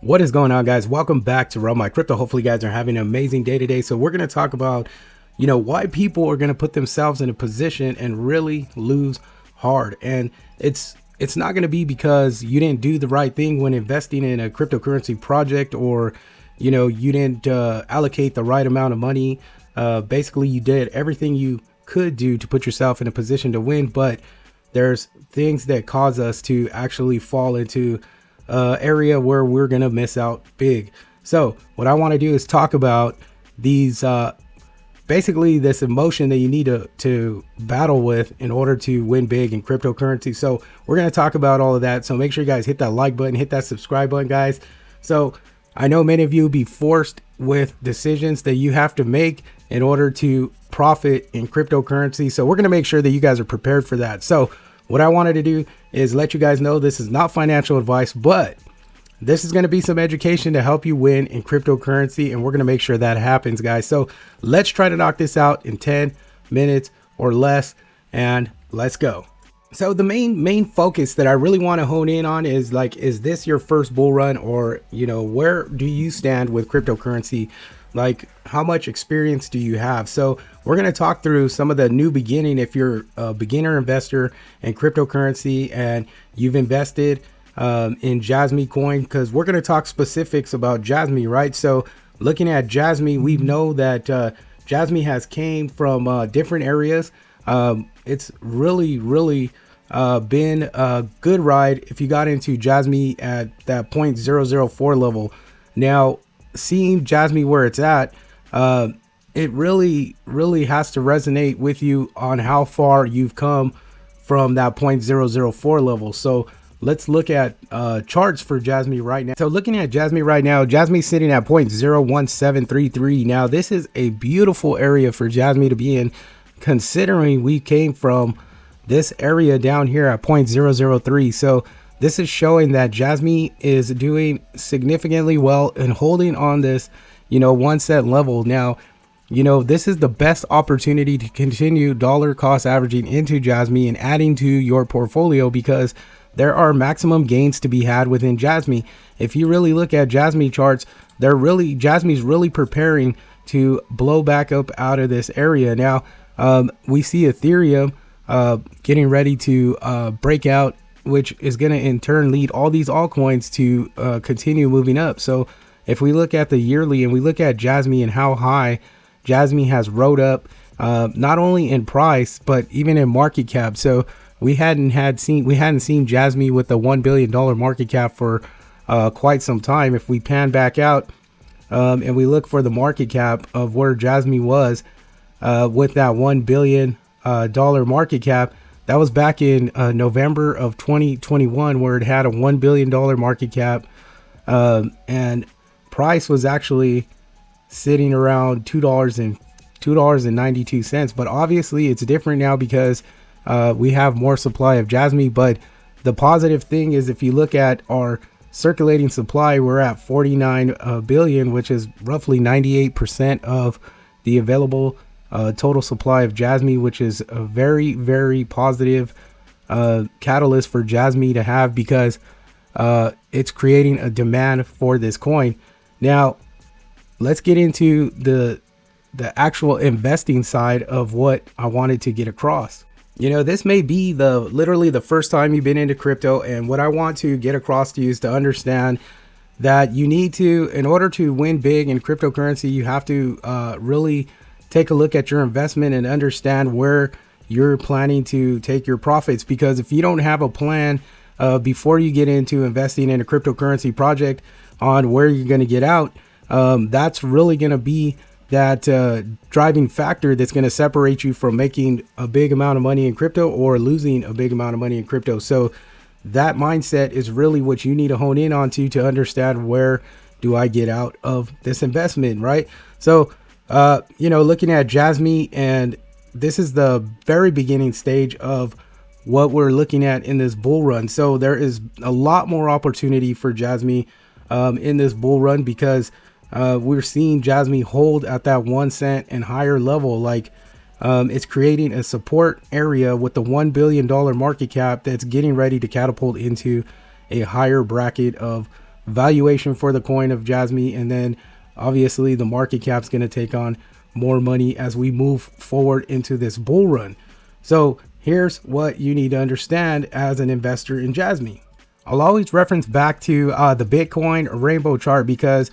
What is going on, guys? Welcome back to Run My Crypto. Hopefully you guys are having an amazing day today. So we're going to talk about, why people are going to put themselves in a position and really lose hard. And it's not going to be because you didn't do the right thing when investing in a cryptocurrency project, or, you didn't allocate the right amount of money. Basically, you did everything you could do to put yourself in a position to win. But there's things that cause us to actually fall into area where we're gonna miss out big. So what I want to do is talk about these basically this emotion that you need to battle with in order to win big in cryptocurrency. So we're going to talk about all of that. So make sure you guys hit that like button, hit that subscribe button, guys. So I know many of you will be forced with decisions that you have to make in order to profit in cryptocurrency. So we're going to make sure that you guys are prepared for that. So what I wanted to do is let you guys know this is not financial advice, but this is going to be some education to help you win in cryptocurrency. And we're going to make sure that happens, guys. So let's try to knock this out in 10 minutes or less, and let's go. So the main focus that I really want to hone in on is is this your first bull run, or, where do you stand with cryptocurrency? Like, how much experience do you have? So we're going to talk through some of the new beginning. If you're a beginner investor in cryptocurrency and you've invested in Jasmy coin, because we're going to talk specifics about Jasmy, right? So looking at Jasmy, we know that Jasmy has came from different areas. It's really been a good ride if you got into Jasmy at that 0.004 level. Now, seeing Jasmy where it's at, it really has to resonate with you on how far you've come from that 0.004 level. So let's look at charts for Jasmy right now. So looking at Jasmy right now, Jasmy's sitting at 0.01733. Now this is a beautiful area for Jasmy to be in, considering we came from this area down here at 0.003. So this is showing that Jasmy is doing significantly well and holding on this, 1 cent level. Now, this is the best opportunity to continue dollar cost averaging into Jasmy and adding to your portfolio, because there are maximum gains to be had within Jasmy. If you really look at Jasmy charts, Jasmy's really preparing to blow back up out of this area. Now, we see Ethereum getting ready to break out, which is going to in turn lead all these altcoins to continue moving up. So if we look at the yearly and we look at Jasmy and how high Jasmy has rode up, not only in price, but even in market cap. So we hadn't seen Jasmy with the $1 billion market cap for quite some time. If we pan back out and we look for the market cap of where Jasmy was with that $1 billion market cap, that was back in November of 2021, where it had a $1 billion market cap, and price was actually sitting around $2.92. But obviously it's different now because we have more supply of Jasmy. But the positive thing is, if you look at our circulating supply, we're at 49 billion, which is roughly 98% of the available total supply of Jasmy, which is a very positive catalyst for Jasmy to have, because it's creating a demand for this coin. Now let's get into the actual investing side of what I wanted to get across. This may be literally the first time you've been into crypto, and what I want to get across to you is to understand that you need to, in order to win big in cryptocurrency, you have to really take a look at your investment and understand where you're planning to take your profits. Because if you don't have a plan before you get into investing in a cryptocurrency project on where you're going to get out, that's really going to be that driving factor that's going to separate you from making a big amount of money in crypto or losing a big amount of money in crypto. So that mindset is really what you need to hone in on to understand, where do I get out of this investment, right? So looking at Jasmy, and this is the very beginning stage of what we're looking at in this bull run. So there is a lot more opportunity for Jasmy in this bull run, because we're seeing Jasmy hold at that 1 cent and higher level. It's creating a support area with the $1 billion market cap that's getting ready to catapult into a higher bracket of valuation for the coin of Jasmy, and then obviously the market cap's going to take on more money as we move forward into this bull run. So here's what you need to understand as an investor in Jasmy. I'll always reference back to the Bitcoin rainbow chart, because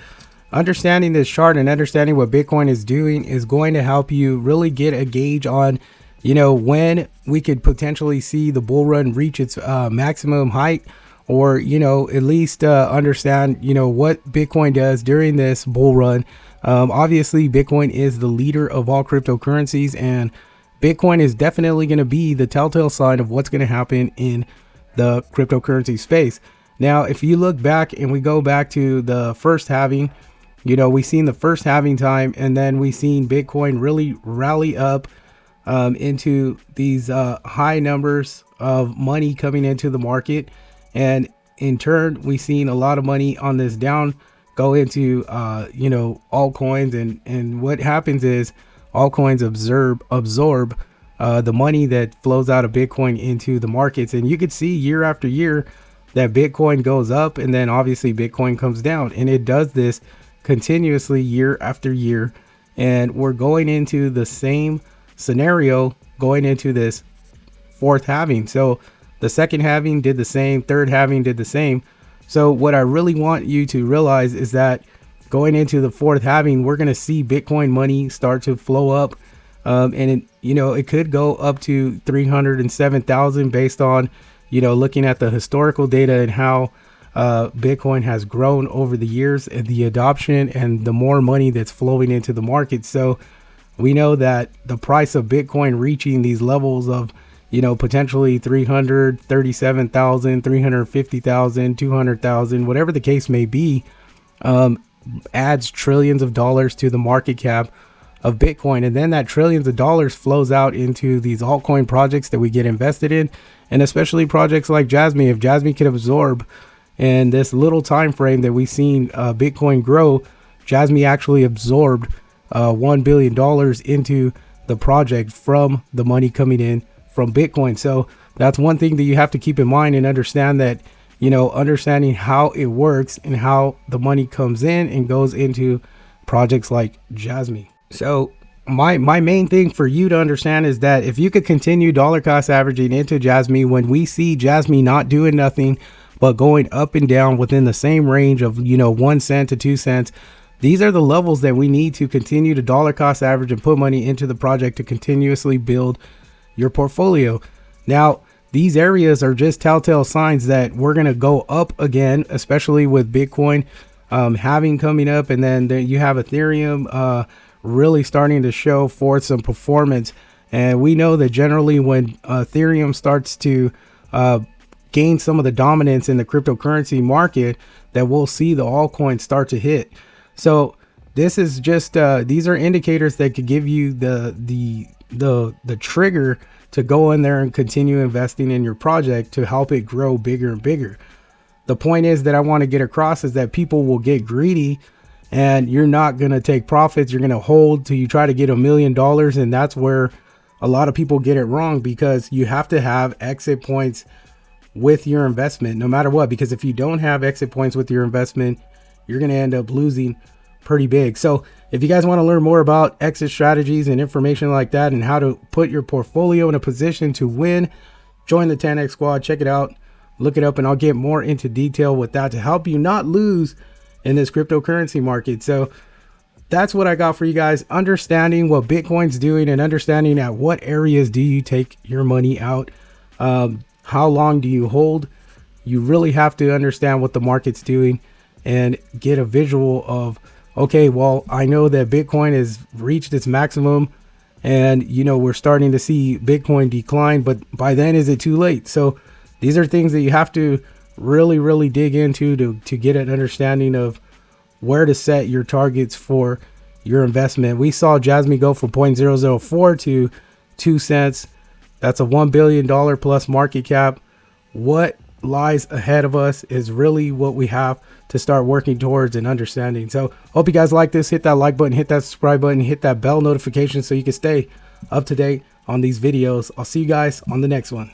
understanding this chart and understanding what Bitcoin is doing is going to help you really get a gauge on, when we could potentially see the bull run reach its maximum height, or, at least understand, what Bitcoin does during this bull run. Obviously, Bitcoin is the leader of all cryptocurrencies, and Bitcoin is definitely going to be the telltale sign of what's going to happen in the cryptocurrency space. Now, if you look back and we go back to the first halving, we've seen the first halving time, and then we've seen Bitcoin really rally up into these high numbers of money coming into the market. And in turn, we've seen a lot of money on this down go into, altcoins. And what happens is altcoins absorb the money that flows out of Bitcoin into the markets. And you could see year after year that Bitcoin goes up, and then obviously Bitcoin comes down, and it does this continuously year after year. And we're going into the same scenario going into this fourth halving. So the second halving did the same, third halving did the same. So what I really want you to realize is that going into the fourth halving, we're going to see Bitcoin money start to flow up. And it could go up to 307,000 based on, looking at the historical data and how Bitcoin has grown over the years, and the adoption and the more money that's flowing into the market. So we know that the price of Bitcoin reaching these levels of, potentially 337,000, 350,000, 200,000, whatever the case may be, adds trillions of dollars to the market cap of Bitcoin. And then that trillions of dollars flows out into these altcoin projects that we get invested in, and especially projects like Jasmy. If Jasmy can absorb in this little time frame that we've seen Bitcoin grow, Jasmy actually absorbed $1 billion into the project from the money coming in from Bitcoin. So that's one thing that you have to keep in mind and understand, that, understanding how it works and how the money comes in and goes into projects like Jasmy. So my main thing for you to understand is that if you could continue dollar cost averaging into Jasmy, when we see Jasmy not doing nothing but going up and down within the same range of, 1 cent to 2 cents, these are the levels that we need to continue to dollar cost average and put money into the project to continuously build your portfolio. Now, these areas are just telltale signs that we're going to go up again, especially with Bitcoin halving coming up. And then you have Ethereum really starting to show forth some performance. And we know that generally when Ethereum starts to gain some of the dominance in the cryptocurrency market, that we'll see the altcoins start to hit. So this is just these are indicators that could give you the trigger to go in there and continue investing in your project to help it grow bigger and bigger. The point is that I want to get across is that people will get greedy, and you're not going to take profits. You're going to hold till you try to get $1 million. And that's where a lot of people get it wrong, because you have to have exit points with your investment no matter what. Because if you don't have exit points with your investment, you're going to end up losing pretty big. So if you guys want to learn more about exit strategies and information like that, and how to put your portfolio in a position to win, join the 10X squad, check it out, look it up, and I'll get more into detail with that to help you not lose in this cryptocurrency market. So that's what I got for you guys, understanding what Bitcoin's doing and understanding at what areas do you take your money out. How long do you hold? You really have to understand what the market's doing and get a visual of, okay, well, I know that Bitcoin has reached its maximum, and we're starting to see Bitcoin decline, but by then is it too late? So these are things that you have to really dig into to get an understanding of where to set your targets for your investment. We saw Jasmy go from 0.004 to 2 cents. That's a $1 billion plus market cap. What lies ahead of us is really what we have to start working towards and understanding. So hope you guys like this. Hit that like button, hit that subscribe button, hit that bell notification so you can stay up to date on these videos. I'll see you guys on the next one.